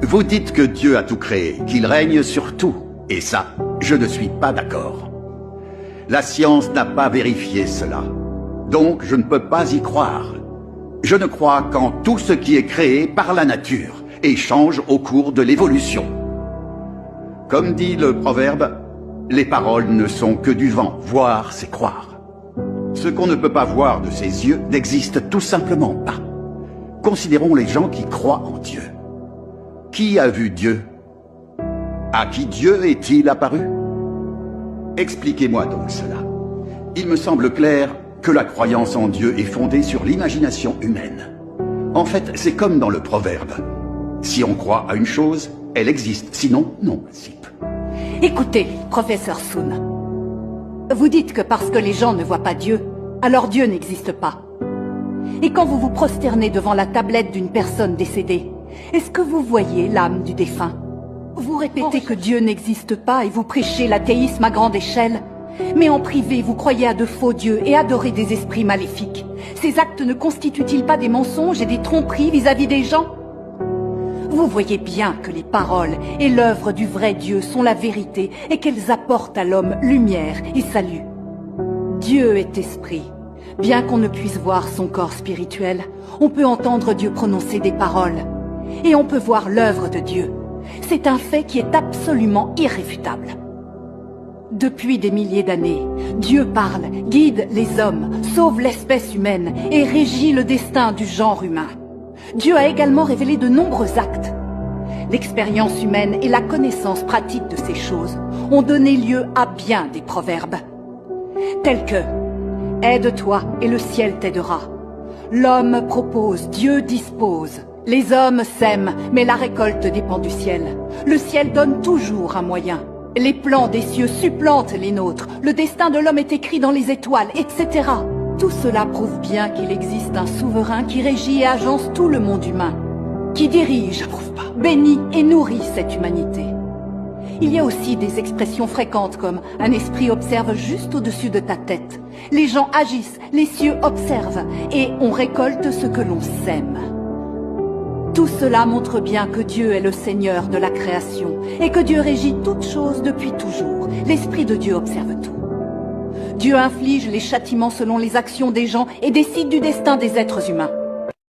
Vous dites que Dieu a tout créé, qu'il règne sur tout. Et ça, je ne suis pas d'accord. La science n'a pas vérifié cela. Donc, je ne peux pas y croire. Je ne crois qu'en tout ce qui est créé par la nature et change au cours de l'évolution. Comme dit le proverbe, les paroles ne sont que du vent, voir c'est croire. Ce qu'on ne peut pas voir de ses yeux n'existe tout simplement pas. Considérons les gens qui croient en Dieu. Qui a vu Dieu? À qui Dieu est-il apparu? Expliquez-moi donc cela. Il me semble clair que la croyance en Dieu est fondée sur l'imagination humaine. En fait, c'est comme dans le proverbe. Si on croit à une chose, elle existe, sinon, non. Écoutez, professeur Sun. Vous dites que parce que les gens ne voient pas Dieu, alors Dieu n'existe pas. Et quand vous vous prosternez devant la tablette d'une personne décédée, est-ce que vous voyez l'âme du défunt? Vous répétez que Dieu n'existe pas et vous prêchez l'athéisme à grande échelle. Mais en privé, vous croyez à de faux dieux et adorez des esprits maléfiques. Ces actes ne constituent-ils pas des mensonges et des tromperies vis-à-vis des gens? Vous voyez bien que les paroles et l'œuvre du vrai Dieu sont la vérité et qu'elles apportent à l'homme lumière et salut. Dieu est esprit. Bien qu'on ne puisse voir son corps spirituel, on peut entendre Dieu prononcer des paroles. Et on peut voir l'œuvre de Dieu. C'est un fait qui est absolument irréfutable. Depuis des milliers d'années, Dieu parle, guide les hommes, sauve l'espèce humaine et régit le destin du genre humain. Dieu a également révélé de nombreux actes. L'expérience humaine et la connaissance pratique de ces choses ont donné lieu à bien des proverbes, tels que « Aide-toi et le ciel t'aidera »,« L'homme propose, Dieu dispose », « Les hommes sèment, mais la récolte dépend du ciel », « Le ciel donne toujours un moyen », « Les plans des cieux supplantent les nôtres », « Le destin de l'homme est écrit dans les étoiles, etc. Tout cela prouve bien qu'il existe un souverain qui régit et agence tout le monde humain, qui dirige, bénit et nourrit cette humanité. Il y a aussi des expressions fréquentes comme « un esprit observe juste au-dessus de ta tête »,« les gens agissent, les cieux observent » et « on récolte ce que l'on sème ». Tout cela montre bien que Dieu est le Seigneur de la création et que Dieu régit toutes choses depuis toujours. L'Esprit de Dieu observe tout. Dieu inflige les châtiments selon les actions des gens et décide du destin des êtres humains.